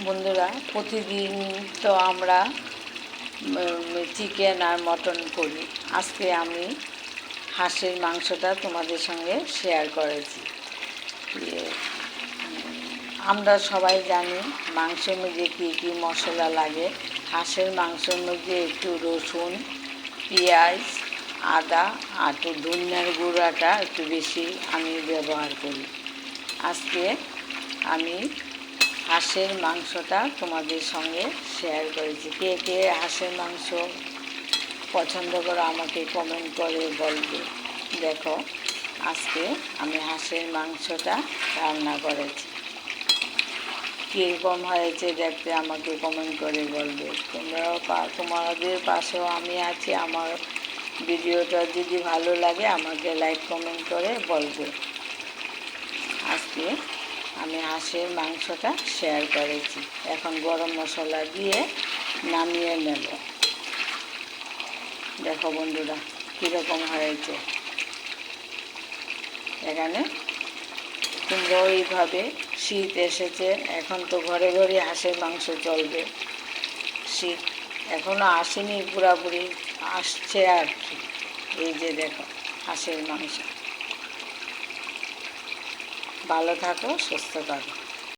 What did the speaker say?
বন্ধুরা, প্রতিদিন তো আমরা চিকেন আর মটন করি। আজকে আমি হাঁসের মাংসটা তোমাদের সঙ্গে শেয়ার করেছি। আমরা সবাই জানি মাংসের মধ্যে কী কী মশলা লাগে। হাঁসের মাংসের মধ্যে একটু রসুন, পেঁয়াজ, আদা আর একটু ধনিয়ার গুঁড়াটা একটু বেশি আমি ব্যবহার করি। আজকে আমি হাঁসের মাংসটা তোমাদের সঙ্গে শেয়ার করেছি। কে কে হাঁসের মাংস পছন্দ করো আমাকে কমেন্ট করে বলবে। দেখো, আজকে আমি হাঁসের মাংসটা রান্না করেছি। কীরকম হয়েছে দেখতে আমাকে কমেন্ট করে বলবে। তোমাদের পাশেও আমি আছি। আমার ভিডিওটা যদি ভালো লাগে আমাকে লাইক কমেন্ট করে বলবে। আজকে আমি হাঁসের মাংসটা শেয়ার করেছি। এখন গরম মশলা দিয়ে নামিয়ে নেব। দেখো বন্ধুরা, কীরকম হয়েছে। এখানে তোমরা এইভাবে, শীত এসেছে, এখন তো ঘরে ঘরে হাঁসের মাংস চলবে। শীত এখনও আসেনি, পুরাপুরি আসছে আর কি। এই যে দেখো হাঁসের মাংস। ভালো থাকো, সুস্থ থাকো।